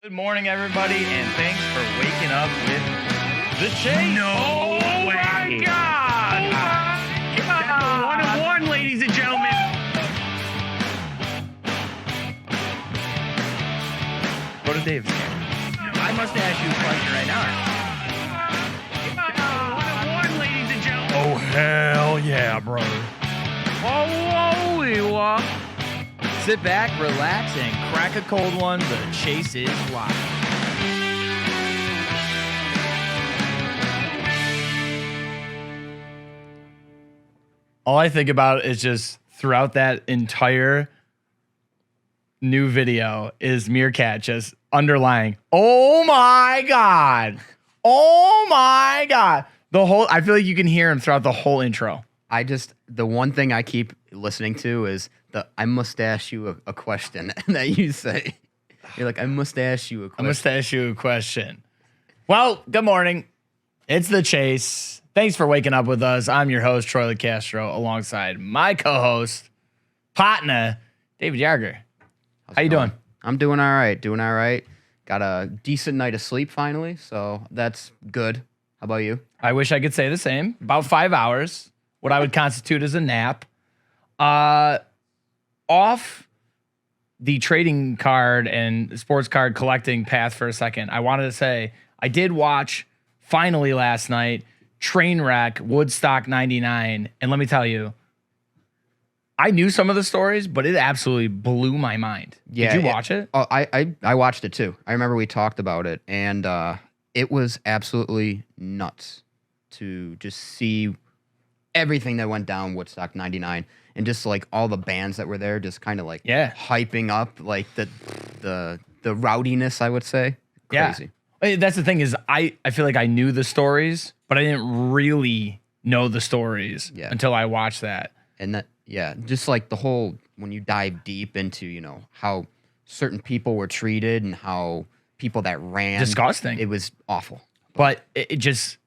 Good morning, everybody, and thanks for waking up with the Chase. No way. My God! That's a 1-1, ladies and gentlemen. Go to Dave's here. I must ask you a question right now. 1-1, ladies and gentlemen. Oh, hell yeah, brother. Whoa. Sit back, relax, and crack a cold one. The Chase is live. All I think about is just throughout that entire new video is Meerkat just underlying, oh my God. Oh my God. I feel like you can hear him throughout the whole intro. The one thing I keep listening to is I must ask you a question that you say. You're like, I must ask you a question. I must ask you a question. Well, good morning. It's the Chase. Thanks for waking up with us. I'm your host, Troy Castro, alongside my co-host, partner, David Yarger. How you doing? I'm doing all right. Got a decent night of sleep finally, so that's good. How about you? I wish I could say the same. About 5 hours, what I would constitute as a nap. Off the trading card and sports card collecting path for a second, I wanted to say I did watch finally last night Trainwreck Woodstock 99, and let me tell you, I knew some of the stories, but it absolutely blew my mind. Yeah, did you watch it? Oh, I watched it too. I remember we talked about it, and it was absolutely nuts to just see everything that went down Woodstock 99. And just like all the bands that were there, just kind of like hyping up like the rowdiness, I would say. Crazy. Yeah. That's the thing is I feel like I knew the stories, but I didn't really know the stories until I watched that. And just like the whole, when you dive deep into, how certain people were treated and how people that ran. Disgusting. It was awful. But it just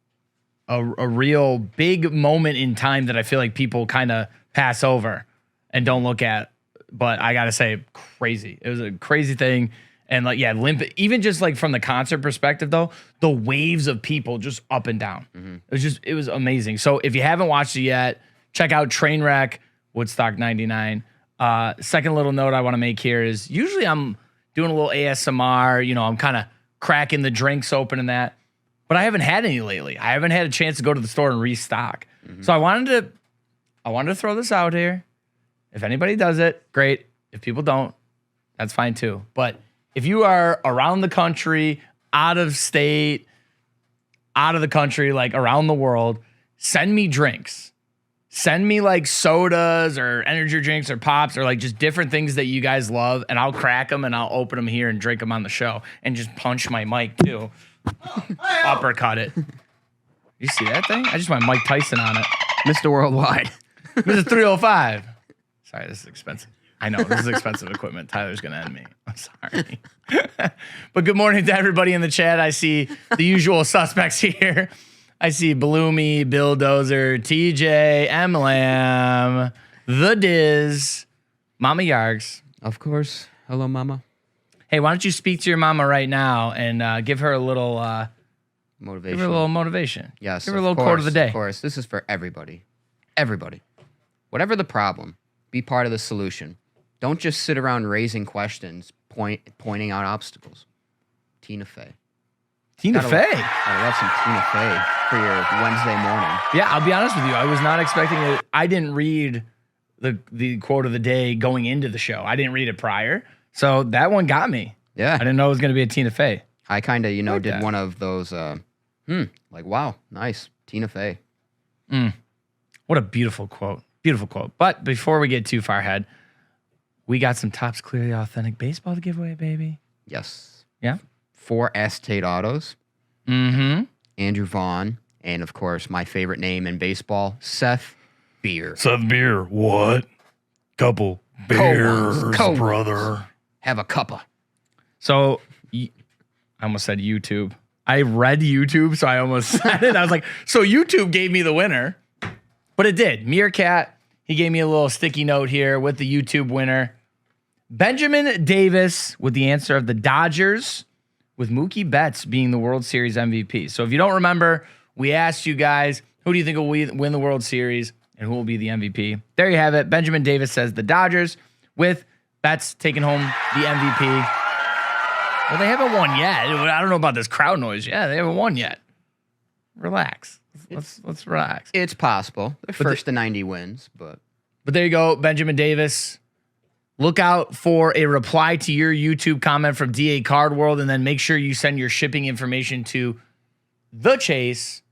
a real big moment in time that I feel like people kind of pass over and don't look at, but I gotta say, crazy. It was a crazy thing, and limp. Even just like from the concert perspective, though, the waves of people just up and down. Mm-hmm. It was amazing. So if you haven't watched it yet, check out Trainwreck Woodstock 99. Second little note I want to make here is usually I'm doing a little ASMR. I'm kind of cracking the drinks open and that, but I haven't had any lately. I haven't had a chance to go to the store and restock. Mm-hmm. So I wanted to throw this out here. If anybody does it, great. If people don't, that's fine too. But if you are around the country, out of state, out of the country, like around the world, send me drinks. Send me like sodas or energy drinks or pops or like just different things that you guys love, and I'll crack them and I'll open them here and drink them on the show and just punch my mic too. Uppercut it. You see that thing? I just went Mike Tyson on it. Mr. Worldwide. This is 305. Sorry, this is expensive. I know, this is expensive equipment. Tyler's going to end me. I'm sorry. But good morning to everybody in the chat. I see the usual suspects here. I see Bloomy, Bill Dozer, TJ, M. Lamb, The Diz, Mama Yargs. Of course. Hello, Mama. Hey, why don't you speak to your mama right now and give her a little motivation. Give her a little motivation. Yes. Give her a little quote of the day. Of course. This is for everybody. Everybody. Whatever the problem, be part of the solution. Don't just sit around raising questions, pointing out obstacles. Tina Fey. Tina Fey? I love some Tina Fey for your Wednesday morning. Yeah, I'll be honest with you. I was not expecting it. I didn't read the quote of the day going into the show. I didn't read it prior. So that one got me. Yeah. I didn't know it was going to be a Tina Fey. I kind of, did that. One of those, like, wow, nice. Tina Fey. What a beautiful quote. Beautiful quote. But before we get too far ahead, we got some Topps Clearly Authentic baseball to give away, baby. Yes. Yeah. 4 acetate autos. Mm-hmm. Andrew Vaughn. And, of course, my favorite name in baseball, Seth Beer. Seth Beer. What? Couple beers, Cold brother. Have a cuppa. So, I almost said YouTube. I read YouTube, so I almost said it. I was like, so YouTube gave me the winner. But it did. Meerkat, he gave me a little sticky note here with the YouTube winner. Benjamin Davis with the answer of the Dodgers. with Mookie Betts being the World Series MVP. So if you don't remember, we asked you guys, who do you think will win the World Series and who will be the MVP? There you have it. Benjamin Davis says the Dodgers, with Betts taking home the MVP. Well, they haven't won yet. I don't know about this crowd noise. Yeah, they haven't won yet. Relax. Let's relax. It's possible. They're first to 90 wins, but there you go, Benjamin Davis. Look out for a reply to your YouTube comment from DA Card World, and then make sure you send your shipping information to The Chase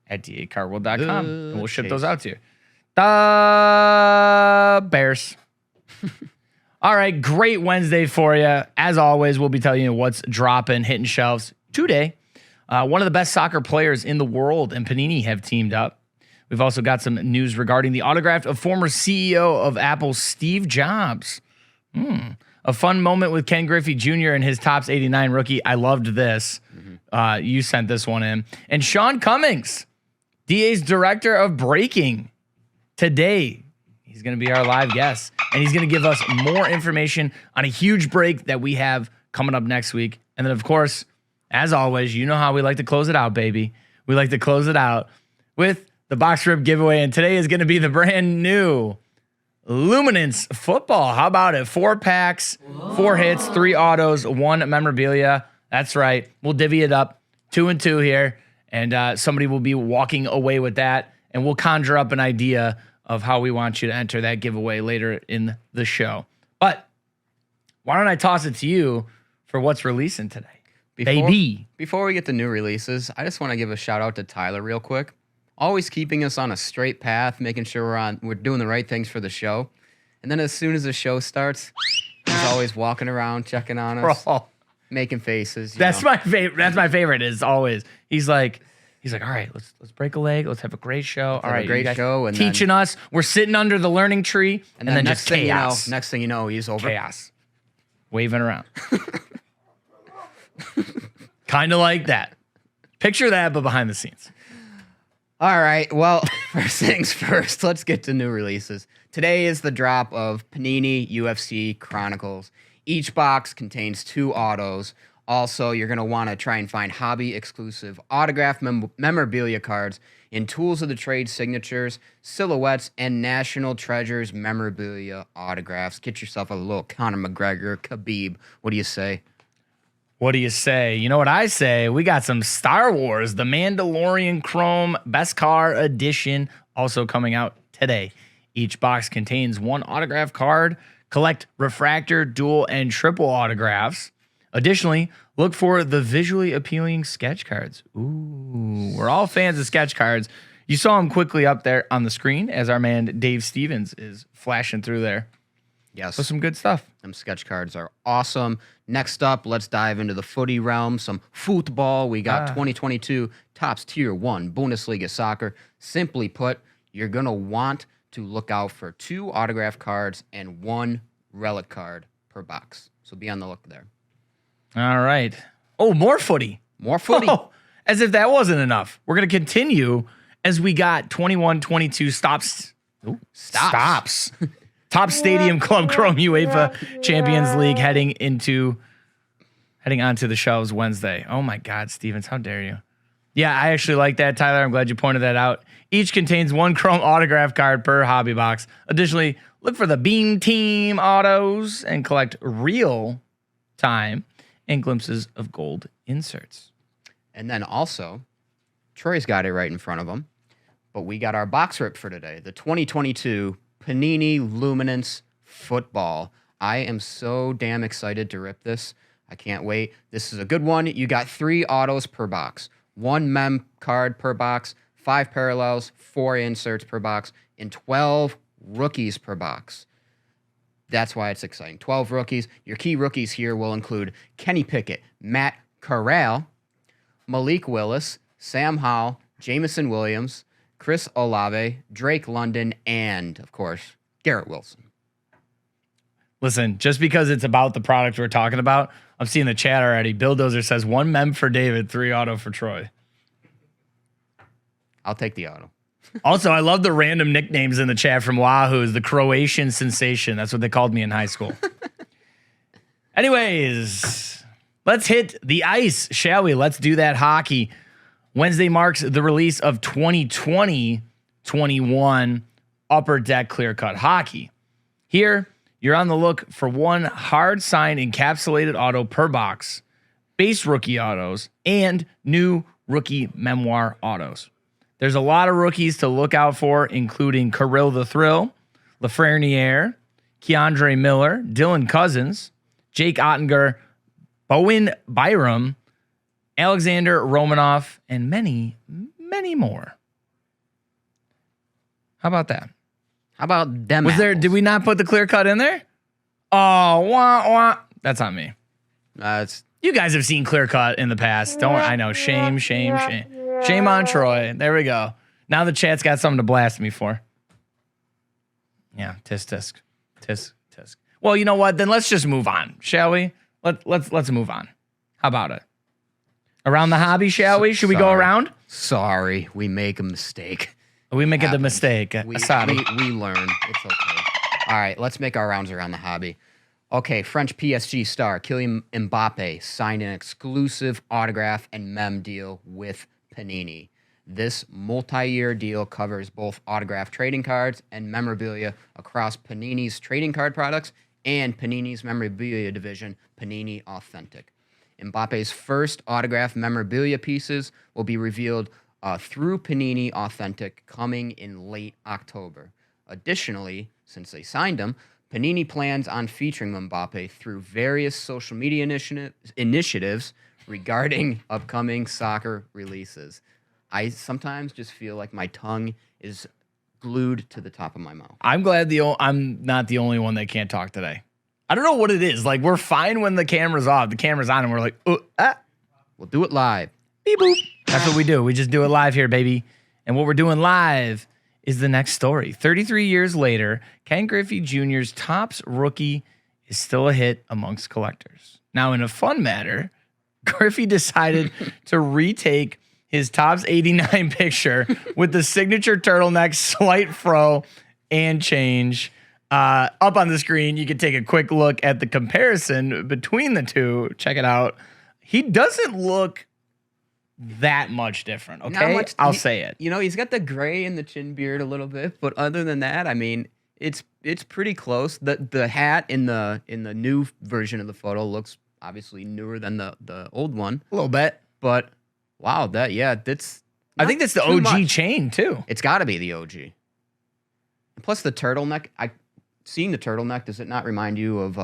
at dacardworld.com, and we'll ship those out to you. The Bears. All right, great Wednesday for you. As always, we'll be telling you what's dropping, hitting shelves today. One of the best soccer players in the world and Panini have teamed up. We've also got some news regarding the autograph of former CEO of Apple, Steve Jobs. A fun moment with Ken Griffey Jr. and his Topps 89 rookie. I loved this. You sent this one in. And Sean Cummins, DA's director of breaking, today. He's going to be our live guest, and he's going to give us more information on a huge break that we have coming up next week. And then, of course, as always, you know how we like to close it out, baby. We like to close it out with the box rip giveaway, and today is going to be the brand new Luminance football. How about it? 4 packs, 4 hits, 3 autos, 1 memorabilia. That's right. We'll divvy it up 2 and 2 here, and somebody will be walking away with that, and we'll conjure up an idea of how we want you to enter that giveaway later in the show. But why don't I toss it to you for what's releasing today? Before we get to new releases, I just want to give a shout out to Tyler real quick. Always keeping us on a straight path, making sure we're doing the right things for the show. And then as soon as the show starts, he's always walking around, checking on us, making faces. That's my favorite. That's my favorite. Is always he's like, all right, let's break a leg. Let's have a great show. All right, great show. And teaching us. We're sitting under the learning tree, and then just chaos. Next thing you know, he's over. Chaos, waving around. Kind of like that. Picture that, but behind the scenes. All right. Well, first things first, let's get to new releases. Today is the drop of Panini UFC Chronicles. Each box contains 2 autos. Also, you're going to want to try and find hobby-exclusive autograph memorabilia cards in Tools of the Trade signatures, silhouettes, and National Treasures memorabilia autographs. Get yourself a little Conor McGregor, Khabib. What do you say? What do you say? You know what I say? We got some Star Wars, the Mandalorian Chrome Best Car Edition, also coming out today. Each box contains 1 autograph card. Collect refractor, dual, and triple autographs. Additionally, look for the visually appealing sketch cards. Ooh, we're all fans of sketch cards. You saw them quickly up there on the screen as our man Dave Stevens is flashing through there. Yes. So some good stuff. Them sketch cards are awesome. Next up, let's dive into the footy realm. Some football. We got 2022 Topps Tier 1 Bundesliga Soccer. Simply put, you're going to want to look out for 2 autograph cards and 1 relic card per box. So be on the look there. All right. Oh, more footy. More footy. Oh, as if that wasn't enough. We're going to continue as we got 21-22 stops. Top Stadium Club Chrome UEFA Champions League heading onto the shelves Wednesday. Oh my God, Stevens, how dare you? Yeah, I actually like that, Tyler. I'm glad you pointed that out. Each contains 1 Chrome autograph card per hobby box. Additionally, look for the Beam Team autos and collect real time and glimpses of gold inserts. And then also, Troy's got it right in front of him, but we got our box rip for today, the 2022 Panini Luminance Football. I am so damn excited to rip this. I can't wait. This is a good one. You got 3 autos per box, 1 mem card per box, 5 parallels, 4 inserts per box, and 12 rookies per box. That's why it's exciting. 12 rookies. Your key rookies here will include Kenny Pickett, Matt Corral, Malik Willis, Sam Howell, Jamison Williams, Chris Olave, Drake London, and, of course, Garrett Wilson. Listen, just because it's about the product we're talking about, I'm seeing the chat already. Bill Dozer says 1 mem for David, 3 auto for Troy. I'll take the auto. Also, I love the random nicknames in the chat from Wahoo's, the Croatian sensation. That's what they called me in high school. Anyways, Let's hit the ice, shall we? Let's do that hockey. Wednesday marks the release of 2020-21 Upper Deck Clear Cut Hockey. Here, you're on the look for one hard signed encapsulated auto per box, base rookie autos, and new rookie memoir autos. There's a lot of rookies to look out for, including Kirill the Thrill, Lafreniere, Keandre Miller, Dylan Cousins, Jake Ottinger, Bowen Byram, Alexander Romanov, and many, many more. How about that? How about them? Was there? Did we not put the clear cut in there? Oh, wah, wah. That's on me. It's You guys have seen clear cut in the past. Don't worry. I know. Shame, shame, shame. Shame on Troy. There we go. Now the chat's got something to blast me for. Yeah, tisk tisk. Tisk tisk. Well, you know what? Then let's just move on, shall we? Let's move on. How about it? Around the hobby, shall we? Should we go around? Sorry, we make a mistake. We make it a mistake. Sorry. We learn. It's okay. All right, let's make our rounds around the hobby. Okay, French PSG star Kylian Mbappe signed an exclusive autograph and mem deal with Panini. This multi-year deal covers both autograph trading cards and memorabilia across Panini's trading card products and Panini's memorabilia division, Panini Authentic. Mbappe's first autograph memorabilia pieces will be revealed through Panini Authentic coming in late October. Additionally, since they signed him, Panini plans on featuring Mbappe through various social media initiatives regarding upcoming soccer releases. I sometimes just feel like my tongue is glued to the top of my mouth. I'm glad I'm not the only one that can't talk today. I don't know what it is. Like, we're fine when the camera's off. The camera's on, and we're like, We'll do it live. beep boop. That's what we do. We just do it live here, baby. And what we're doing live is the next story. 33 years later, Ken Griffey Jr.'s Topps rookie is still a hit amongst collectors. Now, in a fun matter, Griffey decided to retake his Topps 89 picture with the signature turtleneck, slight fro, and change. Up on the screen, you can take a quick look at the comparison between the two. Check it out. He doesn't look that much different, okay? I'll say it. You know, he's got the gray in the chin beard a little bit, but other than that, I mean, it's pretty close. The hat in the new version of the photo looks obviously newer than the old one. A little bit. But wow, that's I think that's the OG chain too. It's got to be the OG. Plus the turtleneck. Seeing the turtleneck, does it not remind you of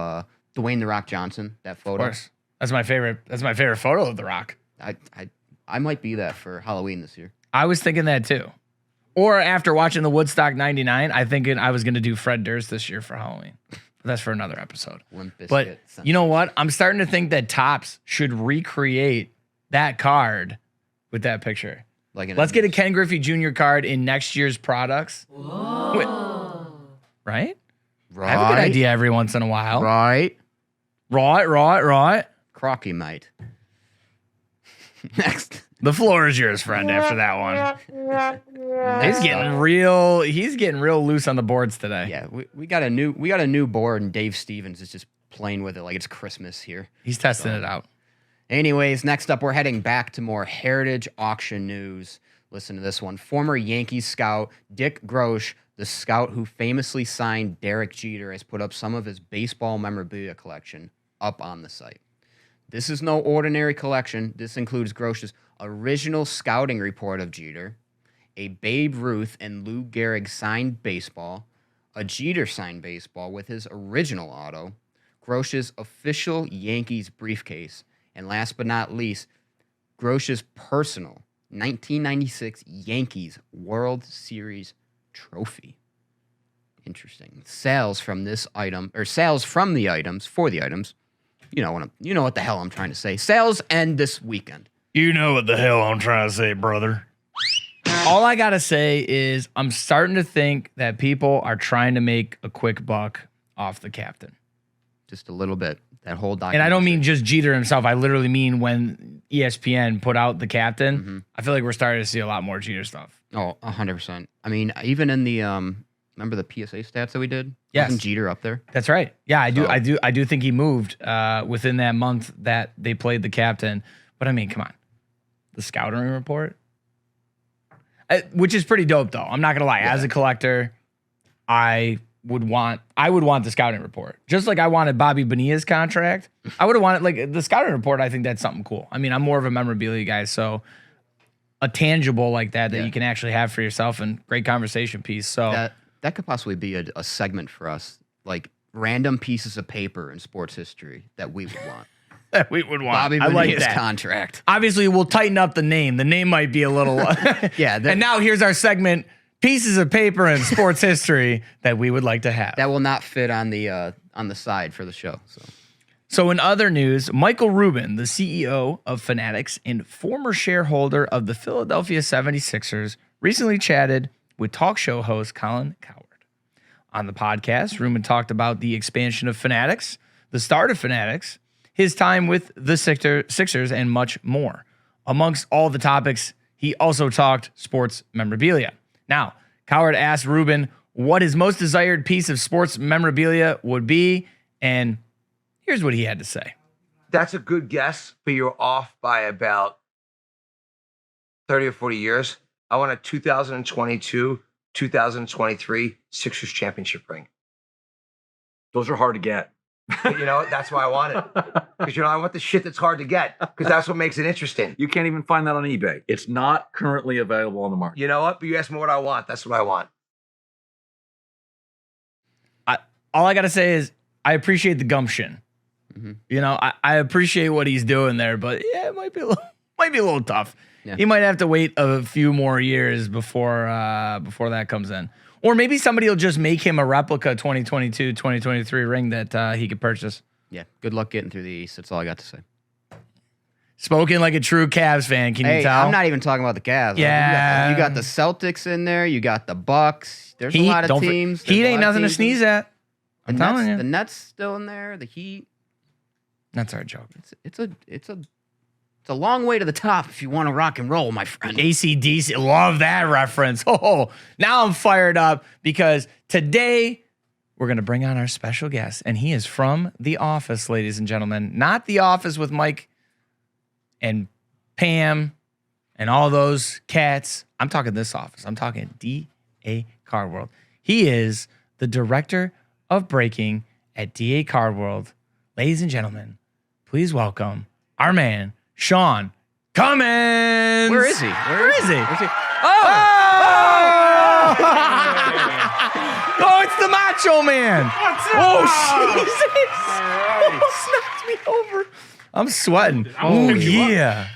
Dwayne "The Rock" Johnson? That photo. Of course. That's my favorite. That's my favorite photo of The Rock. I might be that for Halloween this year. I was thinking that too. Or after watching the Woodstock 99, I think I was going to do Fred Durst this year for Halloween. But that's for another episode. But you know what? I'm starting to think that Topps should recreate that card with that picture. Let's get a Ken Griffey Jr. card in next year's products. Whoa. Right? I have a good idea every once in a while. Right. Crocky might. Next. The floor is yours, friend, after that one. He's getting real loose on the boards today. Yeah, we got a new board, and Dave Stevens is just playing with it like it's Christmas here. He's testing it out. Anyways, next up, we're heading back to more heritage auction news. Listen to this one. Former Yankees scout Dick Grosh, the scout who famously signed Derek Jeter, has put up some of his baseball memorabilia collection up on the site. This is no ordinary collection. This includes Grosh's original scouting report of Jeter, a Babe Ruth and Lou Gehrig signed baseball, a Jeter signed baseball with his original auto, Grosh's official Yankees briefcase, and last but not least, Grosh's personal 1996 Yankees World Series trophy. Interesting. Sales from the items, you know what the hell I'm trying to say. Sales end this weekend. You know what the hell I'm trying to say, brother. All I got to say is I'm starting to think that people are trying to make a quick buck off the captain. Just a little bit. That whole document. And I don't mean just Jeter himself. I literally mean when ESPN put out the captain, I feel like we're starting to see a lot more Jeter stuff. Oh, 100%. I mean, even in the Remember the PSA stats that we did? Yes. Wasn't Jeter up there? That's right. Yeah, I do. So- I do think he moved within that month that they played the captain. But I mean, come on, the scouting report, which is pretty dope, though. I'm not gonna lie. Yeah. As a collector, I would want the scouting report, just like I wanted Bobby Bonilla's contract. I would have wanted like the scouting report. I think that's something cool. I mean, I'm more of a memorabilia guy, so a tangible like that Yeah. you can actually have for yourself and great conversation piece. So That could possibly be a segment for us, like random pieces of paper in sports history that we would want. we would want. Bobby I like Bonilla's that. contract. Obviously, we'll tighten up the name. The name might be a little. Yeah, And now here's our segment: pieces of paper in sports history that we would like to have. that will not fit on the side for the show. So in other news, Michael Rubin, the CEO of Fanatics and former shareholder of the Philadelphia 76ers, recently chatted with talk show host Colin Cowherd. On the podcast, Rubin talked about the expansion of Fanatics, the start of Fanatics, his time with the Sixers, and much more. Amongst all the topics, he also talked sports memorabilia. Now, Cowherd asked Rubin what his most desired piece of sports memorabilia would be, and here's what he had to say. That's a good guess, but you're off by about 30 or 40 years. I want a 2022, 2023 Sixers championship ring. Those are hard to get. But, that's why I want it. Because, I want the shit that's hard to get because that's what makes it interesting. You can't even find that on eBay. It's not currently available on the market. You know what? But you ask me what I want. That's what I want. All I got to say is I appreciate the gumption. Mm-hmm. I appreciate what he's doing there, but yeah, it might be a little tough. Yeah. He might have to wait a few more years before that comes in. Or maybe somebody will just make him a replica 2022, 2023 ring that he could purchase. Yeah. Good luck getting through the East. That's all I got to say. Spoken like a true Cavs fan, can you tell? I'm not even talking about the Cavs. Yeah. You got the Celtics in there. You got the Bucks. There's Heat, a lot of teams. Heat ain't nothing to sneeze at. I'm telling you. The Nets still in there. The Heat. That's our joke. It's a long way to the top if you want to rock and roll, my friend. AC/DC, love that reference. Oh, now I'm fired up because today we're going to bring on our special guest, and he is from The Office, ladies and gentlemen. Not The Office with Mike and Pam and all those cats. I'm talking this office. I'm talking DA Card World. He is the director of breaking at DA Card World. Ladies and gentlemen, please welcome our man, Sean Cummins. Where is he? Where is he? Where's he? Oh, it's the Macho Man. Oh, Jesus. Oh, snapped me over. I'm sweating. Oh, yeah.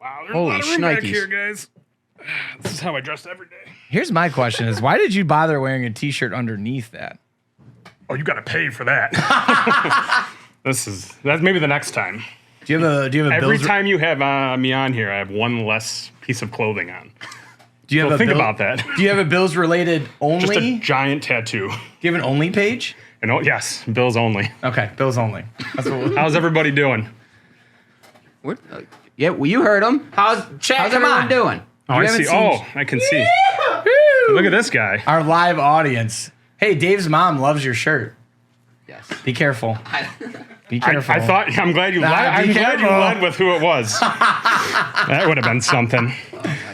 Wow, there's Holy a lot of room back shnikes. here, guys. This is how I dressed every day. Here's my question is, why did you bother wearing a t-shirt underneath that? Oh, you got to pay for that. That's maybe the next time. Do you have a Every Bills, time you have me on here, I have one less piece of clothing on. do you have So a think Bill- about that. Do you have a Bills related only? Just a Do giant tattoo. you have an only page? And yes, Bills only. Okay, Bills only. That's what How's everybody doing? Yeah, well, you heard him. How's chat? How's Come everyone on. doing? Oh, You I haven't see. seen- Oh, I can see. Woo! Look at this guy. Our live audience. Hey, Dave's mom loves your shirt. Yes. Be careful. Be careful. I thought. I'm glad you. Nah, I'm be glad you careful. led with who it was. That would have been something.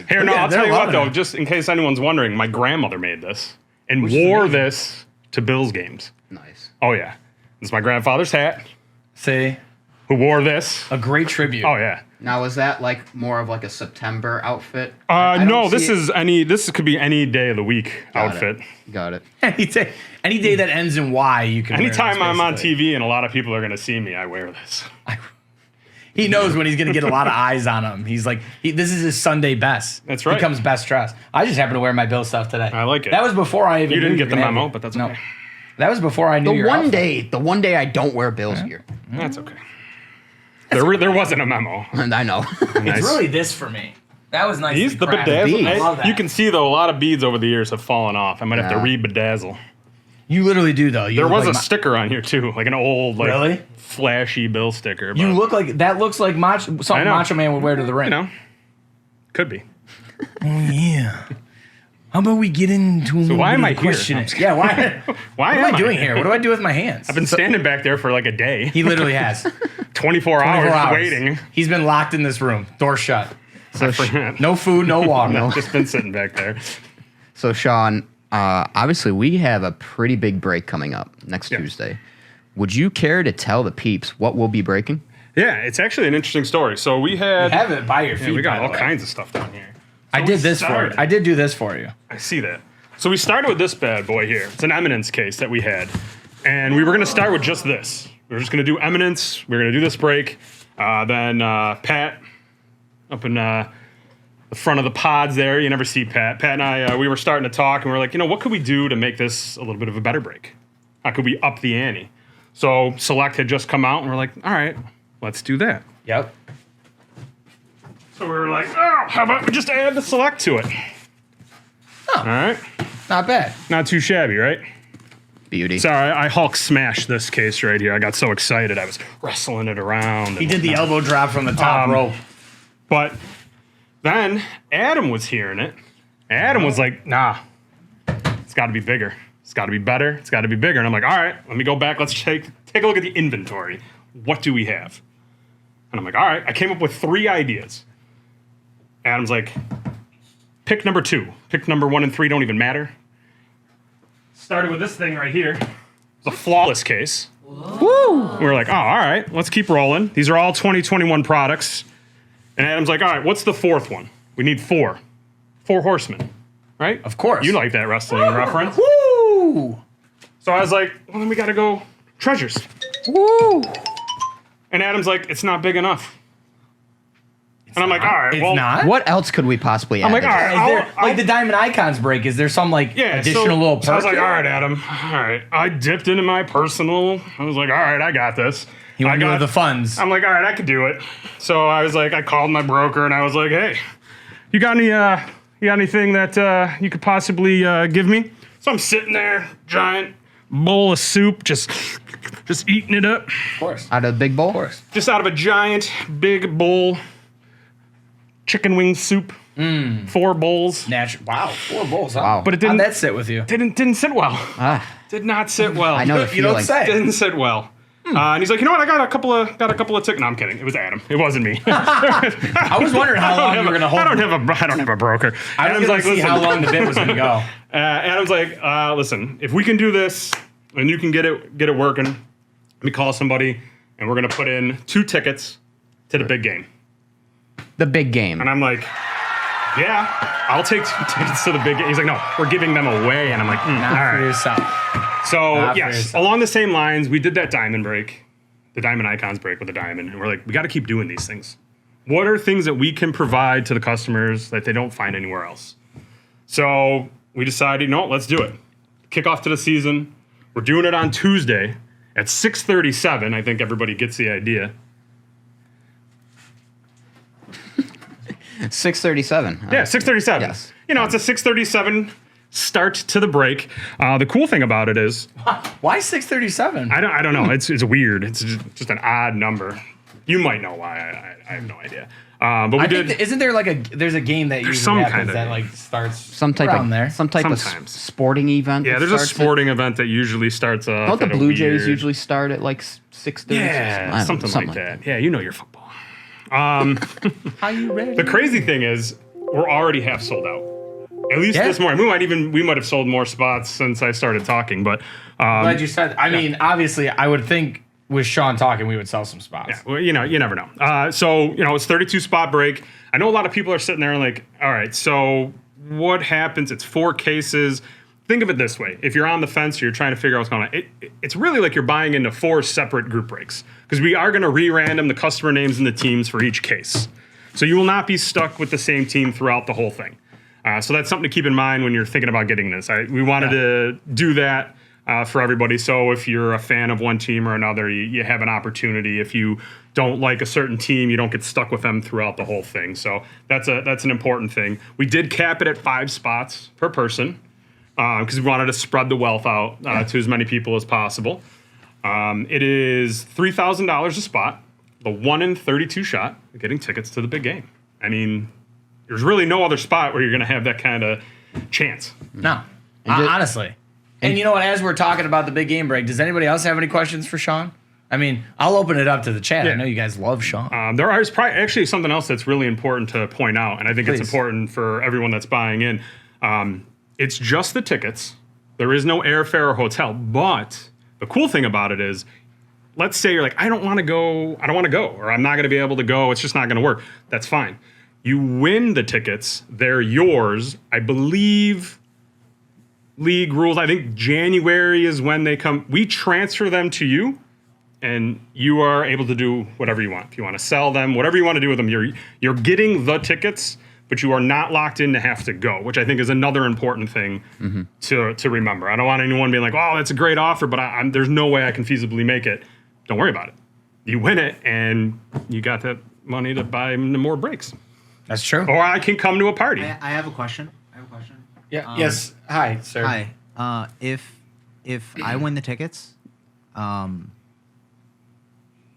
Here, no, Yeah, I'll they're tell you what loving though, it. just in case anyone's wondering, my grandmother made this and wore this to Bills games. Nice. Oh yeah, this is my grandfather's hat. See, Who wore this? a great tribute. Oh yeah. Now, is that like more of like a September outfit? I don't No, see it. This could be any day of the week Got outfit. it. Got it. Any day that ends in Y, you can. wear Anytime this, I'm on basically. TV and a lot of people are going to see me, I wear this. He knows when he's going to get a lot of eyes on him. He's like, this is his Sunday best. That's right. He comes best dressed. I just happen to wear my Bill stuff today. I like it. That was before I even. You didn't knew get the were gonna memo, have it. but that's no. okay. That was before I knew your outfit. The one day I don't wear Bills gear. That's okay. There wasn't a memo. And I know. Nice. It's really this for me. That was nice. These the beads. bedazzle. I love that. You can see though a lot of beads over the years have fallen off. I might have to Yeah. re-bedazzle. You literally do though. You There look was like a sticker on here too, like an old, like Really? flashy Bill sticker. But, You look like that. Looks like something I know. Macho Man would wear to the ring. you know, could be. Yeah. How about we get into a little why bit am of I the here? questioning? Yeah, why? Why What am I doing here? What do I do with my hands? I've been standing back there for like a day. He literally has 24 hours waiting. He's been locked in this room, door shut. So, No food, no water. I've just been sitting back there. so Sean, obviously we have a pretty big break coming up next Tuesday. Would you care to tell the peeps what we'll be breaking? Yeah, it's actually an interesting story. So we had. Have it by your feet. we got by the all way. kinds of stuff down here. I did this for you. started. I did do this for you. I see that. So we started with this bad boy here. It's an Eminence case that we had. And we were going to start with just this. We were just going to do Eminence. We were going to do this break. Then Pat, up in the front of the pods there, you never see Pat. Pat and I, we were starting to talk, and we were like, what could we do to make this a little bit of a better break? How could we up the ante? So Select had just come out, and we're like, all right, let's do that. Yep. So we were like, how about we just add the Select to it? Oh. All right. Not bad. Not too shabby, right? Beauty. Sorry, I Hulk smashed this case right here. I got so excited. I was wrestling it around. He did the elbow drop from the top rope. But then Adam was hearing it. Adam was like, nah, it's got to be bigger. It's got to be better. It's got to be bigger. And I'm like, all right, let me go back. Let's take a look at the inventory. What do we have? And I'm like, all right. I came up with 3 ideas. Adam's like, pick number 2. Pick number 1 and 3 don't even matter. Started with this thing right here. It's a flawless case. Woo! We were like, oh, all right, let's keep rolling. These are all 2021 products. And Adam's like, all right, what's the 4th one? We need 4. 4 horsemen, right? Of course. You like that wrestling reference. Woo! So I was like, well, then we got to go treasures. Woo! And Adam's like, it's not big enough. And I'm like, all right, It's well, not? What else could we possibly add? I'm like, to all this? right, Is there, like the Diamond Icons break, is there some like additional little perk? So I was like, here? all right, Adam, all right. I dipped into my personal. I was like, all right, I got this. You want to I go with the funds? I'm like, all right, I could do it. So I was like, I called my broker and I was like, hey, you got anything that you could possibly give me? So I'm sitting there, giant bowl of soup, just eating it up, Of course. Out of the big bowl? Of course. just out of a giant big bowl. Chicken wing soup, 4 bowls. Wow, 4 bowls. Huh? Wow. But it didn't How'd that sit with you? didn't sit well. Ah, Did not sit well. I know the You don't feeling. say. Didn't sit well. And he's like, you know what? I got a couple of tickets. No, I'm kidding. It was Adam. It wasn't me. I was wondering how long you were gonna hold. I don't have a broker. I was Adam's gonna like, see listen. how long the bit was gonna go. Adam's like, listen, if we can do this and you can get it working, let me call somebody and we're gonna put in 2 tickets to the big game. The big game. And I'm like, yeah, I'll take 2 tickets to the big game. He's like, no, we're giving them away. And I'm like, all Not for right. yourself. So, Not for yes, yourself. along the same lines, we did that diamond break, the Diamond Icons break with the diamond. And we're like, we got to keep doing these things. What are things that we can provide to the customers that they don't find anywhere else? So we decided, no, let's do it. Kickoff to the season. We're doing it on Tuesday at 6:37. I think everybody gets the idea. 6:37. Yeah, 6:37. Yes. It's a 6:37 start to the break. The cool thing about it is, Why 6:37? I don't know. It's weird. It's just an odd number. You might know why. I have no idea. But we I did. think isn't there like there's a game that usually some happens kind of that game. like starts Some type around of there. some type of Sometimes. sporting event. Yeah, that there's a starts at- sporting event that usually starts. Don't the at a Blue Jays weird- usually start at like 6:30? Yeah, something like that. Yeah, you know your football. How you ready? The crazy thing is, we're already half sold out. At least Yeah. this morning. We might have sold more spots since I started talking, but Glad you said. I mean, obviously, I would think with Sean talking, we would sell some spots. yeah, well, you never know. So it's 32 spot break. I know a lot of people are sitting there and like, all right, so what happens? It's 4 cases. Think of it this way: if you're on the fence, or you're trying to figure out what's going on. It's really like you're buying into 4 separate group breaks because we are going to re-random the customer names and the teams for each case. So you will not be stuck with the same team throughout the whole thing. So that's something to keep in mind when you're thinking about getting this. We wanted to do that for everybody. So if you're a fan of one team or another, you have an opportunity. If you don't like a certain team, you don't get stuck with them throughout the whole thing. So that's an important thing. We did cap it at 5 spots per person because we wanted to spread the wealth out to as many people as possible. It is $3,000 a spot, the 1 in 32 shot, getting tickets to the big game. I mean, there's really no other spot where you're going to have that kind of chance. No, just- honestly. And you know what? As we're talking about the big game break, does anybody else have any questions for Sean? I mean, I'll open it up to the chat. Yeah. I know you guys love Sean. There is probably actually something else that's really important to point out, and I think Please. it's important for everyone that's buying in. It's just the tickets. There is no airfare or hotel. But the cool thing about it is, let's say you're like, I don't want to go, or I'm not going to be able to go. It's just not going to work. That's fine. You win the tickets. They're yours. I believe league rules, I think January is when they come. We transfer them to you, and you are able to do whatever you want. If you want to sell them, whatever you want to do with them, you're getting the tickets, but you are not locked in to have to go, which I think is another important thing to remember. I don't want anyone being like, oh, that's a great offer, but there's no way I can feasibly make it. Don't worry about it. You win it, and you got that money to buy more breaks. That's true. Or I can come to a party. I have a question. Yeah. Yes. Hi, sir. Hi. If I win the tickets, can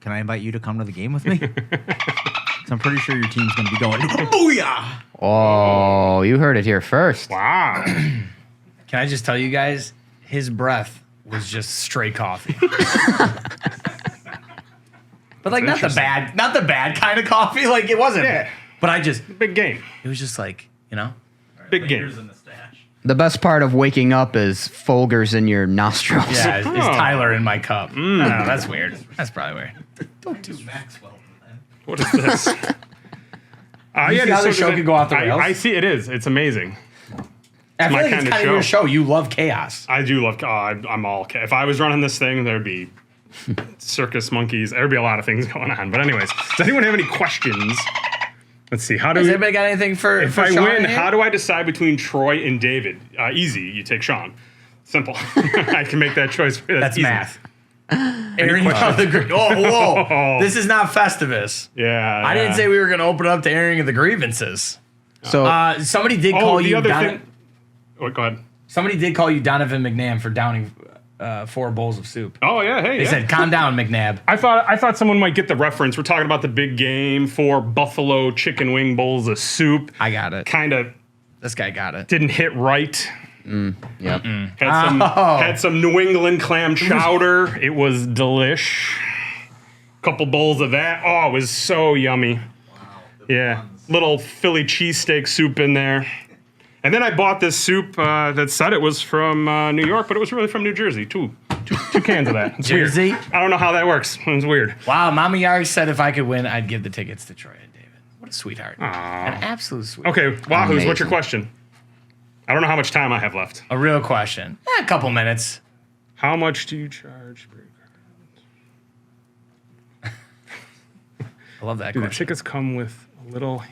I invite you to come to the game with me? 'Cause I'm pretty sure your team's going to be going, booyah! Oh, you heard it here first. Wow. Can I just tell you guys, his breath was just straight coffee. But like not the bad kind of coffee. Like it wasn't. Yeah. But I just, Big game. it was just like, you know. Big game. The best part of waking up is Folgers in your nostrils. Yeah, is Oh. Tyler in my cup? I don't know, that's weird. That's probably weird. Don't do Maxwell. What is this? You see how the show could go off the rails? I see it is. It's amazing. I feel my like kind it's of kind of your show. You love chaos. I do love. I'm all. If I was running this thing, there'd be circus monkeys. There'd be a lot of things going on. But anyways, does anyone have any questions? Let's see. How do Has we? anybody got anything for? If for I Sean win, here? how do I decide between Troy and David? Easy. You take Sean. Simple. I can make that choice. That's easy. math. Airing of the whoa! This is not Festivus. Yeah. I didn't say we were going to open up to airing of the grievances. So Somebody did Oh, call the you. other thing. Oh, go ahead. Somebody did call you Donovan McNabb for downing 4 bowls of soup. Oh yeah. Hey. They yeah. said, "Calm down, McNabb." I thought someone might get the reference. We're talking about the big game, 4 buffalo chicken wing bowls of soup. I got it. Kind of This guy got it. didn't hit right. yep. Had some New England clam chowder. It was delish. Couple bowls of that. Oh, it was so yummy. Yeah, little Philly cheesesteak soup in there. And then I bought this soup that said it was from New York, but it was really from New Jersey. Two cans of that. It's Jersey? weird. I don't know how that works. It's weird. Wow, Mama Yar said if I could win, I'd give the tickets to Troy and David. What a sweetheart. An absolute sweetheart. Okay, Wahoos, what's Amazing. your question? I don't know how much time I have left. A real question. A couple minutes. How much do you charge? I love that Do the question. tickets come with a little...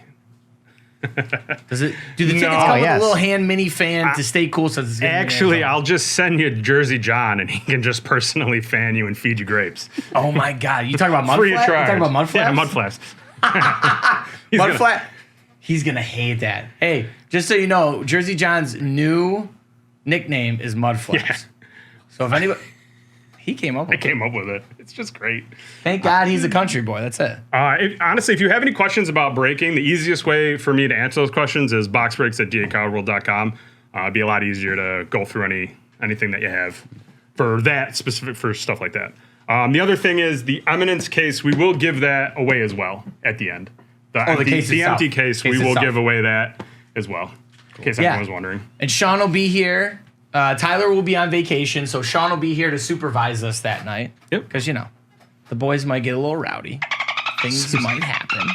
Do the tickets No. come with yes. a little hand mini fan to stay cool? So it's Actually, I'll just send you Jersey John, and he can just personally fan you and feed you grapes. Oh my God! You talking about mud Free flat? of charge. You talking about mud flaps? Yeah, mud flaps. Mud flat. He's gonna hate that. Hey, just so you know, Jersey John's new nickname is Mud Flaps. Yeah. So if anybody, he came up I with it. came up with it. It's just great. Thank God he's a country boy. That's it. Honestly, if you have any questions about breaking, the easiest way for me to answer those questions is boxbreaks@dacowworld.com. It'd be a lot easier to go through anything that you have for that specific for stuff like that. The other thing is the Eminence case. We will give that away as well at the end. The case itself. empty case, we Case will itself. give away that as well. In case Yeah. anyone was wondering. And Sean will be here. Tyler will be on vacation, so Sean will be here to supervise us that night. Yep. Because the boys might get a little rowdy. Things might happen.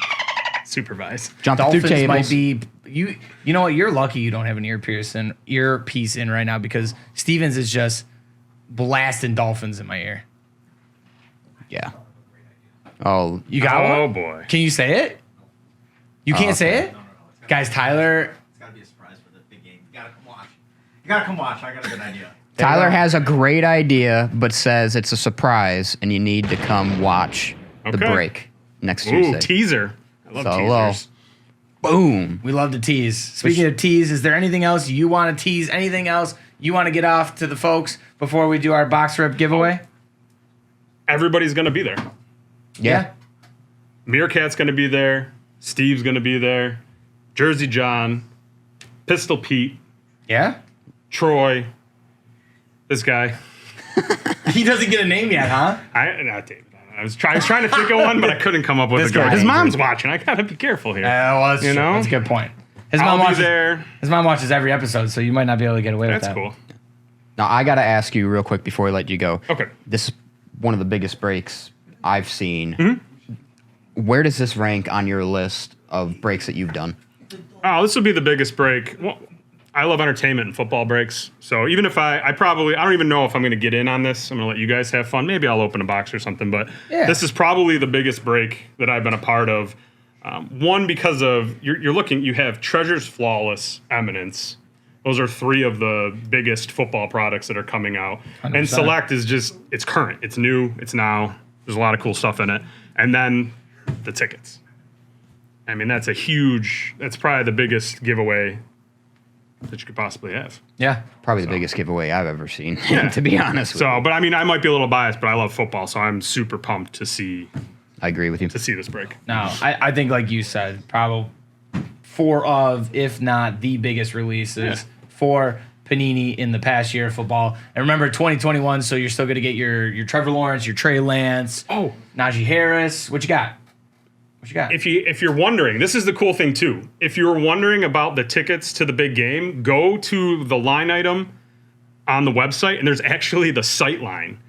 Supervise. Jumping through Dolphins tables. might be you. You know what? You're lucky you don't have an earpiece in right now because Stevens is just blasting Dolphins in my ear. Yeah. Oh, You got Oh one? boy. Can you say it? You can't say it? Guys, Tyler. It's got to be a surprise for the big game. You got to come watch. You got to come watch. I got a good idea. Tyler has a great idea, but says it's a surprise, and you need to come watch the Okay. break next Ooh, Tuesday. teaser. I love Solo. teasers. Boom. We love to tease. Speaking of tease, is there anything else you want to tease? Anything else you want to get off to the folks before we do our box rip giveaway? Everybody's going to be there. Yeah. Meerkat's going to be there. Steve's going to be there. Jersey John. Pistol Pete. Yeah? Troy, this guy. He doesn't get a name yet, huh? Not David. I was trying to think of one, but I couldn't come up with This a good one. guy His ain't mom's good. watching. I gotta be careful here. Well, that's You true. know? That's a good point. His I'll mom be watches. there. His mom watches every episode, so you might not be able to get away with That's that. cool. Now, I got to ask you real quick before I let you go. Okay. This is one of the biggest breaks I've seen. Mm-hmm. Where does this rank on your list of breaks that you've done? Oh, this would be the biggest break. Well, I love entertainment and football breaks. So even if I don't even know if I'm going to get in on this. I'm going to let you guys have fun. Maybe I'll open a box or something. But this is probably the biggest break that I've been a part of. One, because of you have Treasures Flawless, Eminence. Those are 3 of the biggest football products that are coming out. 100%. And Select is it's current. It's new. It's now. There's a lot of cool stuff in it. And then the tickets. I mean, that's probably the biggest giveaway that you could possibly have. Yeah. Probably the biggest giveaway I've ever seen, to be honest with So, you. but I mean, I might be a little biased, but I love football, so I'm super pumped to see I agree with you. this break. No, I think like you said, probably 4 of, if not the biggest releases for Panini in the past year of football. And remember, 2021, so you're still going to get your Trevor Lawrence, your Trey Lance, Najee Harris. What you got? If you're wondering, this is the cool thing too. If you're wondering about the tickets to the big game, go to the line item on the website, and there's actually the sight line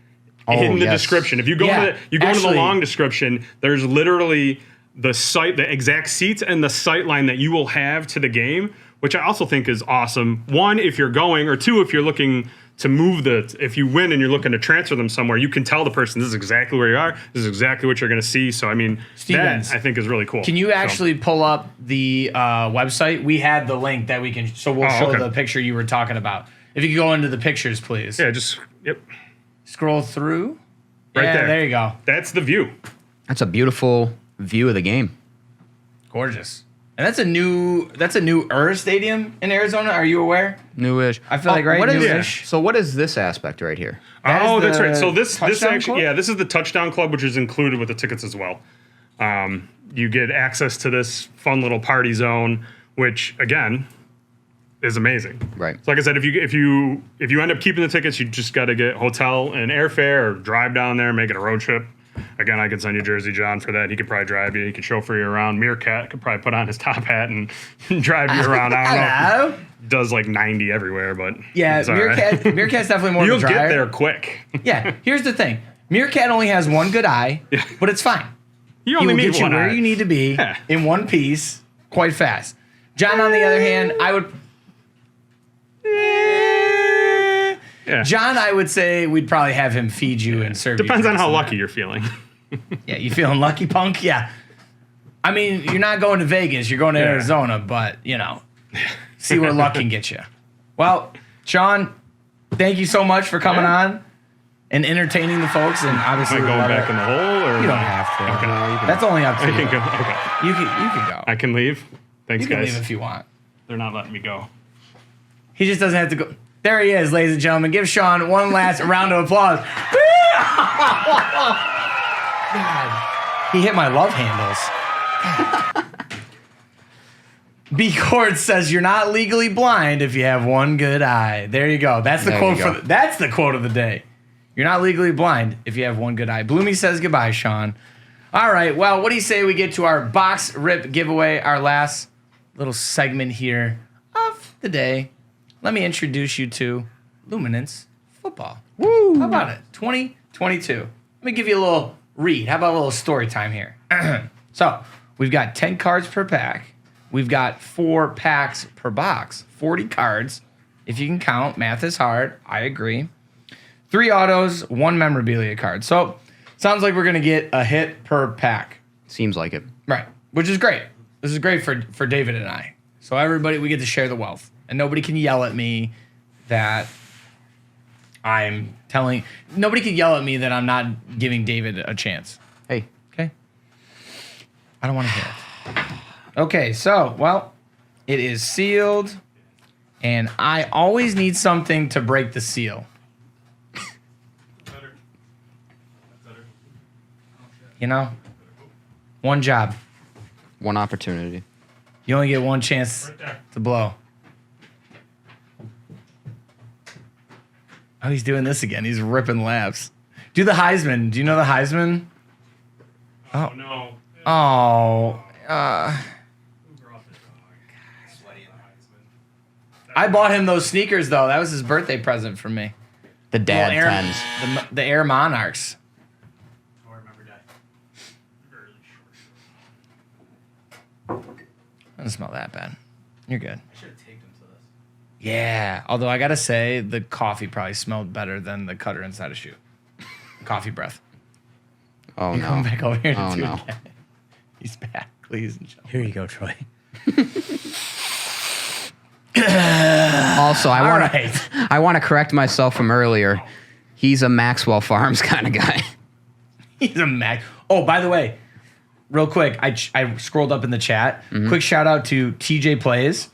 in the description. If you go to the long description, there's literally the exact seats and the sight line that you will have to the game, which I also think is awesome. 1, if you're going, or 2, if you're looking to move if you win and you're looking to transfer them somewhere, you can tell the person this is exactly where you are. This is exactly what you're going to see. So, I mean, Stevens, that I think is really cool. Can you actually pull up the website? We had the link that we can, so we'll show the picture you were talking about. If you could go into the pictures, please. Yeah, Scroll through. Right there. There you go. That's the view. That's a beautiful view of the game. Gorgeous. And that's a new Stadium in Arizona. Are you aware? Newish. I feel like, right? What is, Newish. So what is this aspect right here? That's right. So this Touchdown actually, Club? this is the Touchdown Club, which is included with the tickets as well. You get access to this fun little party zone, which again is amazing. Right. So like I said, if you end up keeping the tickets, you just got to get hotel and airfare, or drive down there, make it a road trip. Again, I could send you Jersey John for that. He could probably drive you. He could chauffeur you around. Meerkat could probably put on his top hat and drive you around. I don't know. Does like 90 everywhere, but Yeah, it's all right. Meerkat's definitely more You'll of a get driver. there quick. Yeah, here's the thing. Meerkat only has one good eye, but it's fine. You He only will need get you one where eye. you need to be Yeah. in one piece quite fast. John, on the other hand, I would... Yeah. John, I would say we'd probably have him feed you and serve you. Depends on drinks how and lucky that. you're feeling. Yeah, you feeling lucky, punk? Yeah. I mean, you're not going to Vegas. You're going to Yeah. Arizona, but, see where luck can get you. Well, Sean, thank you so much for coming on and entertaining the folks. And obviously, Am I we going love back it. in the hole? Or You don't have to. Okay. No, that's only up to I you. can go. Okay. You can go. I can leave. Thanks, You can guys. leave if you want. They're not letting me go. He just doesn't have to go. There he is, ladies and gentlemen. Give Sean one last round of applause. God. He hit my love handles. B. Cord says you're not legally blind if you have one good eye. There you go. That's the There quote you go. that's the quote of the day. You're not legally blind if you have one good eye. Bloomy says goodbye, Sean. All right. Well, what do you say we get to our box rip giveaway, our last little segment here of the day? Let me introduce you to Luminance Football. Woo! How about it? 2022. Let me give you a little read. How about a little story time here? So, we've got 10 cards per pack. We've got 4 packs per box. 40 cards. If you can count, math is hard. I agree. 3 autos, 1 memorabilia card. So, sounds like we're going to get a hit per pack. Seems like it. Right, which is great. This is great for David and I. So everybody, we get to share the wealth. And nobody can yell at me that nobody can yell at me that I'm not giving David a chance. Hey. Okay? I don't want to hear it. Okay, so, well, it is sealed. And I always need something to break the seal. One job. One opportunity. You only get one chance to blow. Oh, he's doing this again. He's ripping laps. Do the Heisman. Do you know the Heisman? Oh, no. Oh. I bought him those sneakers, though. That was his birthday present from me. The dad Little Air, 10s. the Air Monarchs. Doesn't smell that bad. You're good. I should have taken him to this. Yeah. Although I got to say, the coffee probably smelled better than the cutter inside a shoe. Coffee breath. Oh, You no. come back over here Oh, to do no. it again. He's back, ladies and gentlemen. Here you go, Troy. Also, All right. I want to correct myself from earlier. He's a Maxwell Farms kind of guy. He's a Mac. Oh, by the way, real quick, I scrolled up in the chat. Quick shout out to TJ Plays.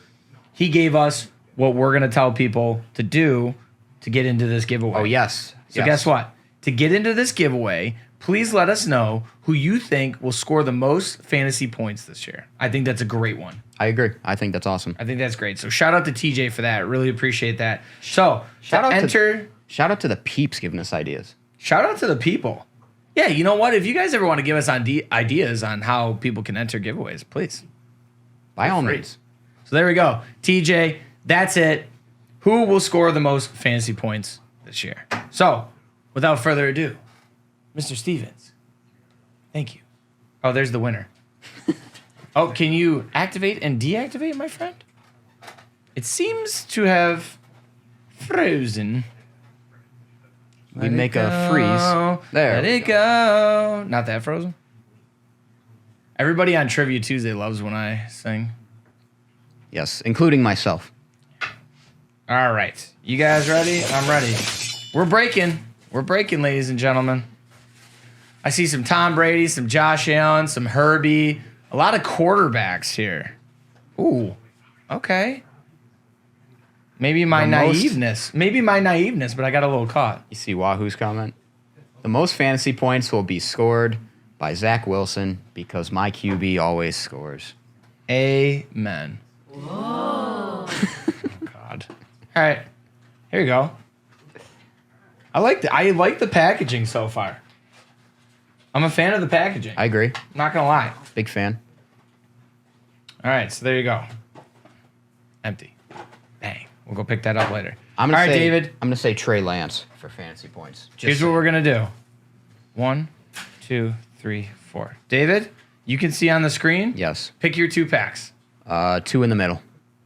He gave us what we're going to tell people to do to get into this giveaway. Oh, yes. So guess what? To get into this giveaway, please let us know who you think will score the most fantasy points this year. I think that's a great one. I agree. I think that's awesome. I think that's great. So shout out to TJ for that. Really appreciate that. So Shout out to- enter. Shout out to the peeps giving us ideas. Shout out to the people. Yeah, you know what? If you guys ever want to give us ideas on how people can enter giveaways, please. By all free. means. So there we go. TJ, that's it. Who will score the most fantasy points this year? So, without further ado, Mr. Stevens, thank you. Oh, there's the winner. Oh, can you activate and deactivate, my friend? It seems to have frozen. We make a freeze. There. Let it go. Not that frozen. Everybody on Trivia Tuesday loves when I sing. Yes, including myself. All right. You guys ready? I'm ready. We're breaking. We're breaking, ladies and gentlemen. I see some Tom Brady, some Josh Allen, some Herbie. A lot of quarterbacks here. Ooh. Okay. Maybe my naiveness. Maybe my naiveness, but I got a little caught. You see Wahoo's comment? The most fantasy points will be scored by Zach Wilson because my QB always scores. Amen. Oh, God. All right. Here you go. I like the packaging so far. I'm a fan of the packaging. I agree. Not gonna lie. Big fan. All right, so there you go. Empty. Bang. We'll go pick that up later. I'm All gonna right, say, David. I'm gonna say Trey Lance for fantasy points. Here's what we're gonna do. 1, 2, 3, 4. David, you can see on the screen. Yes. Pick your 2 packs. 2 in the middle.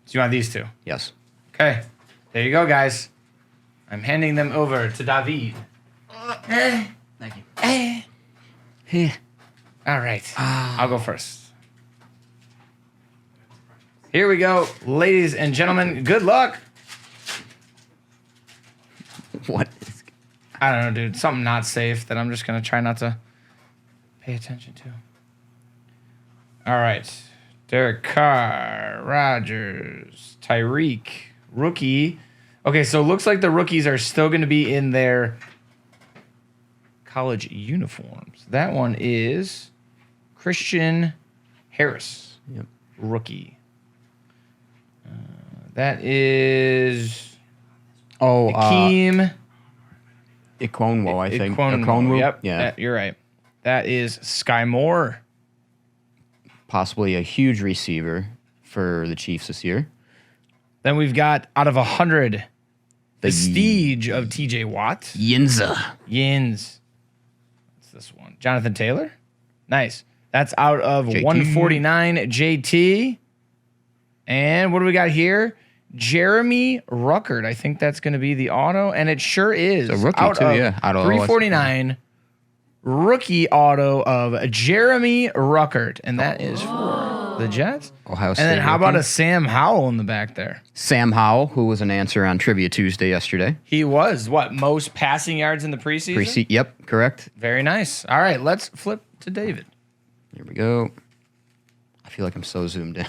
So you want these 2? Yes. Okay. There you go, guys. I'm handing them over to David. Thank you. All right. I'll go first. Here we go, ladies and gentlemen. Good luck. What is... I don't know, dude. Something not safe that I'm just going to try not to pay attention to. All right. Derek Carr, Rodgers, Tyreek, rookie. Okay, so it looks like the rookies are still going to be in their college uniforms. That one is Christian Harris, Yep. rookie. That is Oh, Akeem Ikwonwo, I think. Ikwonwo. Ikwonwo? Yep, Yeah. you're right. That is Sky Moore. Possibly a huge receiver for the Chiefs this year. Then we've got out of 100, The Prestige of TJ Watt. Yinza. Yins. What's this one? Jonathan Taylor. Nice. That's out of JT. 149 JT. And what do we got here? Jeremy Ruckert. I think that's going to be the auto, and it sure is. It's a rookie out too, of yeah. Out of 349 rookie auto of Jeremy Ruckert, and that is for the Jets. Ohio State. And then how about rookie. a Sam Howell in the back there? Sam Howell, who was an answer on Trivia Tuesday yesterday. He was most passing yards in the preseason? Yep, correct. Very nice. All right, let's flip to David. Here we go. I feel like I'm so zoomed in.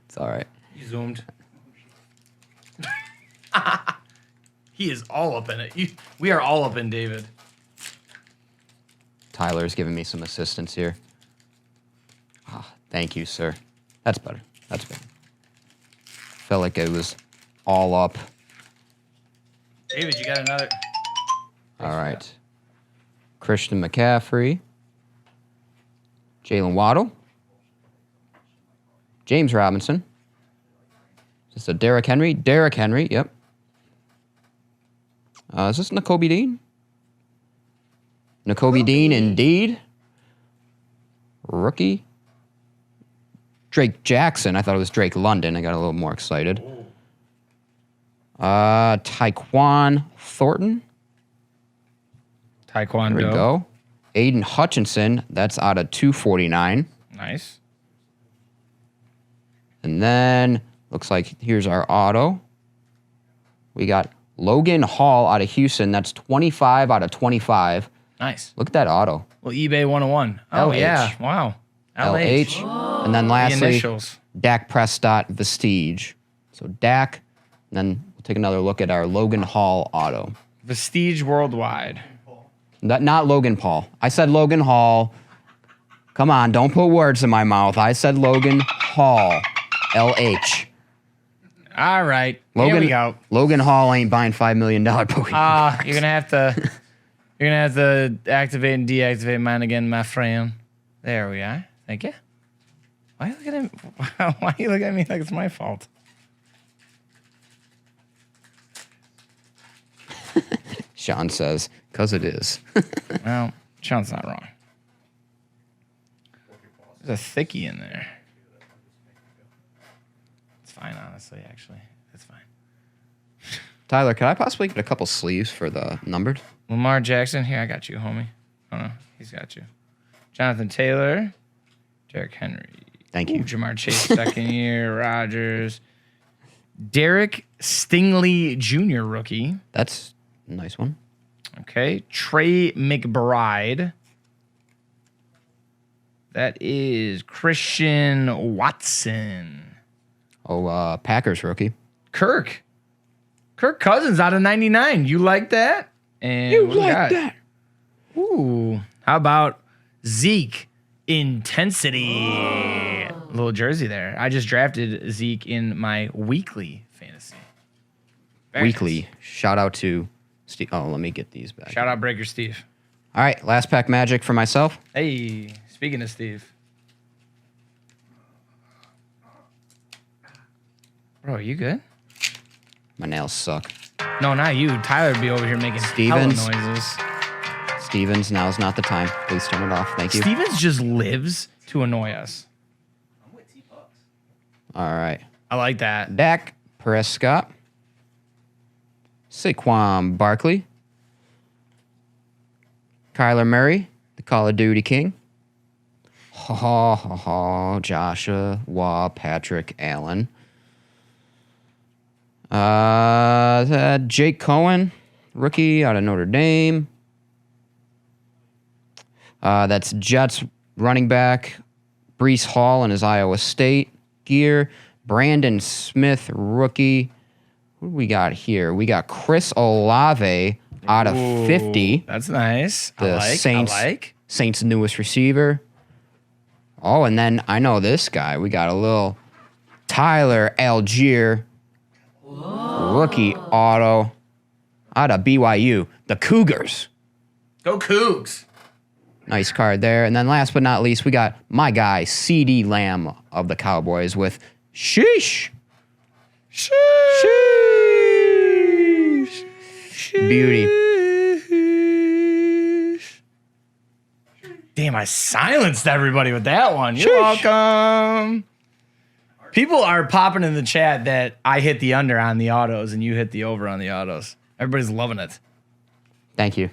It's all right. You zoomed. He is all up in it. We are all up in David. Tyler's giving me some assistance here. Thank you, sir. That's better. That's better. Felt like it was all up. David, you got another. All right. Christian McCaffrey. Jalen Waddle. James Robinson. Is this a Derrick Henry? Derrick Henry, yep. Is this Nakobe Dean? Nakobe Dean, indeed. Rookie. Drake Jackson. I thought it was Drake London. I got a little more excited. Tyquan Thornton. Taekwondo. There we go. Aiden Hutchinson. That's out of 249. Nice. And then looks like here's our auto. We got Logan Hall out of Houston. That's 25 out of 25. Nice. Look at that auto. Well, eBay 101. Oh, LH. yeah. Wow. LH. And then The lastly, initials. Dak Prescott Vestige. So Dak. And then we'll take another look at our Logan Hall auto. Vestige Worldwide. Not Logan Paul. I said Logan Hall. Come on, don't put words in my mouth. I said Logan Hall. LH. All right. Logan, Here we go. Logan Hall ain't buying $5 million Pokemon. You're gonna have to activate and deactivate mine again, my friend. There we are. Thank you. Why are you looking at me? Why are you looking at me like it's my fault? Sean says, because it is. Well, Sean's not wrong. There's a thickie in there. It's fine, honestly, actually. It's fine. Tyler, could I possibly get a couple sleeves for the numbered? Lamar Jackson. Here, I got you, homie. Oh, no. He's got you. Jonathan Taylor. Derrick Henry. Thank you. Jamar Chase, second year. Rodgers. Derek Stingley Jr., rookie. That's a nice one. Okay. Trey McBride. That is Christian Watson. Oh, Packers rookie. Kirk Cousins out of 99. You like that? And You what do we like got? that? Ooh. How about Zeke Intensity? Little jersey there. I just drafted Zeke in my weekly fantasy. Very Weekly. nice. Shout out to Steve. Oh, let me get these back. Shout out Breaker Steve. All right, last pack magic for myself. Hey, speaking of Steve. Bro, you good? My nails suck. No, not you. Tyler would be over here making hella Stevens. noises. Stevens, now is not the time. Please turn it off. Thank you. Stevens just lives to annoy us. All right. I like that. Dak Prescott. Saquon Barkley. Kyler Murray, the Call of Duty King. Joshua Patrick Allen. Jake Cohen, rookie out of Notre Dame. That's Jets running back Brees Hall in his Iowa State gear. Brandon Smith, rookie. What do we got here? We got Chris Olave out of 50. That's nice. The I like. Saints' newest receiver. Oh, and then I know this guy. We got a little Tyler Algier, rookie auto out of BYU. The Cougars. Go Cougs. Nice card there. And then last but not least, we got my guy, CD Lamb of the Cowboys with Sheesh. Beauty. Damn, I silenced everybody with that one. You're welcome. People are popping in the chat that I hit the under on the autos and you hit the over on the autos. Everybody's loving it. Thank you.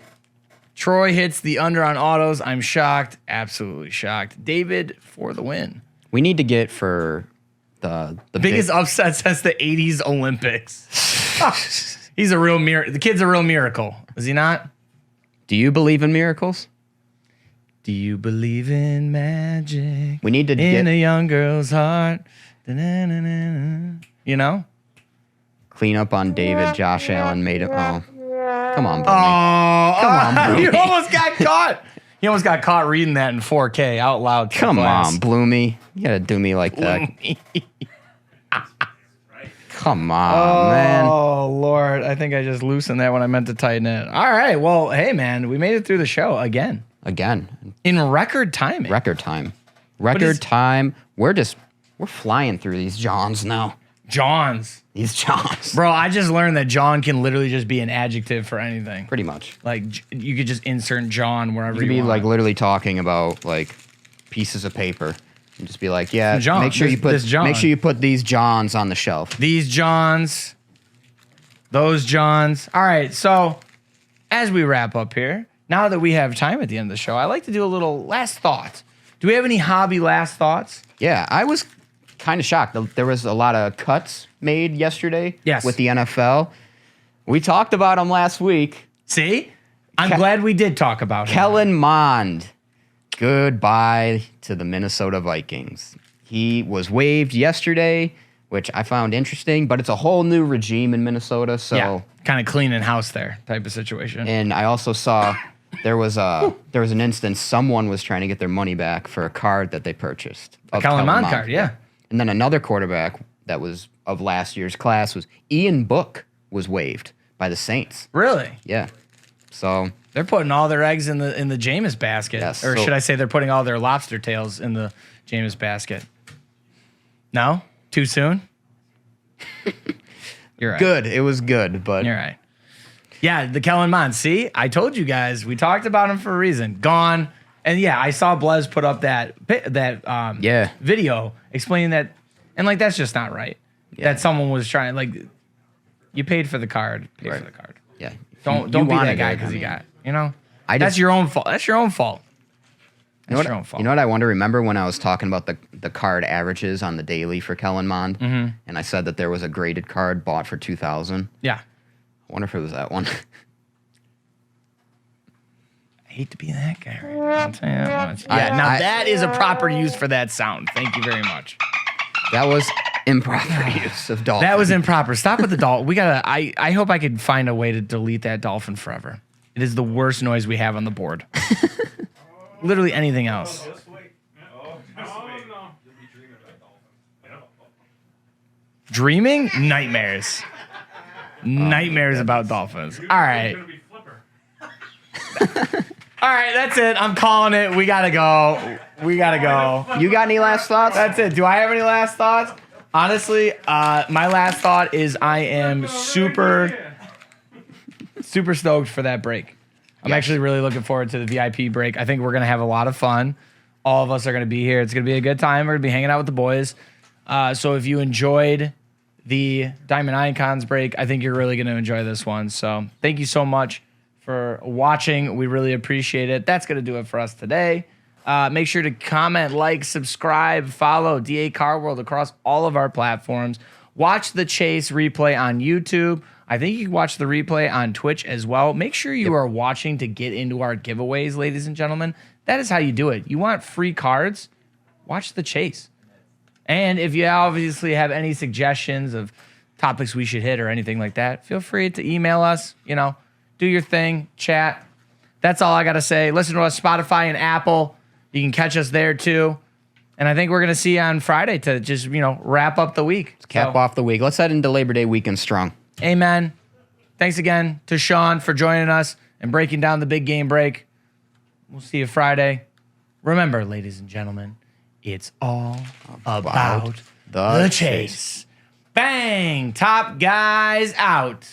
Troy hits the under on autos. I'm shocked. Absolutely shocked. David for the win. We need to get for the Biggest upset since the 80s Olympics. He's a real miracle. The kid's a real miracle. Is he not? Do you believe in miracles? Do you believe in magic? We need to in get a young girl's heart. Da-na-na-na-na. You know? clean up on David. Josh Allen made it. Oh, come on, Bloomy. Come on, You Bloomy. almost got caught. He almost got caught reading that in 4K out loud. to Come class. on, Bloomy. You gotta do me like that. Come on, man. Oh, Lord. I think I just loosened that when I meant to tighten it. All right. Well, hey, man, we made it through the show again. In record timing. Record time. Record time. We're flying through these Johns now. Johns. These Johns. Bro, I just learned that John can literally just be an adjective for anything. Pretty much. Like, you could just insert John wherever You could you be want. like literally talking about like pieces of paper and just be like, yeah, John, make sure this you put these Johns on the shelf. These Johns. Those Johns. All right, so as we wrap up here, now that we have time at the end of the show, I like to do a little last thought. Do we have any hobby last thoughts? Yeah, I was kind of shocked. There was a lot of cuts made yesterday with the NFL. We talked about them last week. See? I'm glad we did talk about him. Kellen Mond, goodbye to the Minnesota Vikings. He was waived yesterday, which I found interesting, but it's a whole new regime in Minnesota. So yeah, kind of cleaning house there type of situation. And I also saw there was an instance someone was trying to get their money back for a card that they purchased. A Kellen Mond card, yeah. And then another quarterback that was of last year's class was Ian Book was waived by the Saints. Really? Yeah. So they're putting all their eggs in the Jameis basket. Yes, or should I say they're putting all their lobster tails in the Jameis basket. No? Too soon? You're right. Good. It was good, but you're right. Yeah, the Kellen Mond. See, I told you guys. We talked about him for a reason. Gone. And yeah, I saw Blez put up that video explaining that, and like that's just not right. Yeah. That someone was trying, like, you paid for the card, pay for the card. Yeah. Don't be that guy because you got, you know. That's your own fault. That's your own fault. You know what I want to remember when I was talking about the card averages on the daily for Kellen Mond, and I said that there was a graded card bought for $2,000. Yeah. I wonder if it was that one. I hate to be that guy. Right? I'll tell you that much. Yeah. That is a proper use for that sound. Thank you very much. That was improper use of dolphin. That was improper. Stop with the dolphin. We gotta. I hope I could find a way to delete that dolphin forever. It is the worst noise we have on the board. Literally anything else. Dreaming? Nightmares. Nightmares about dolphins. All right. All right, that's it. I'm calling it. We gotta go. You got any last thoughts? That's it. Do I have any last thoughts? Honestly, my last thought is I am super stoked for that break. I'm actually really looking forward to the VIP break. I think we're going to have a lot of fun. All of us are going to be here. It's going to be a good time. We're going to be hanging out with the boys. So if you enjoyed the Diamond Icons break, I think you're really going to enjoy this one. So thank you so much for watching. We really appreciate it. That's going to do it for us today. Make sure to comment, like, subscribe, follow DA Car World across all of our platforms. Watch the Chase replay on YouTube. I think you can watch the replay on Twitch as well. Make sure you are watching to get into our giveaways, ladies and gentlemen. That is how you do it. You want free cards? Watch the Chase. And if you obviously have any suggestions of topics we should hit or anything like that, feel free to email us. You know, do your thing, chat. That's all I got to say. Listen to us Spotify and Apple. You can catch us there too. And I think we're going to see you on Friday to just, wrap up the week. Let's cap off the week. Let's head into Labor Day weekend strong. Amen. Thanks again to Sean for joining us and breaking down the big game break. We'll see you Friday. Remember, ladies and gentlemen, it's all about the chase. Bang! Top guys out.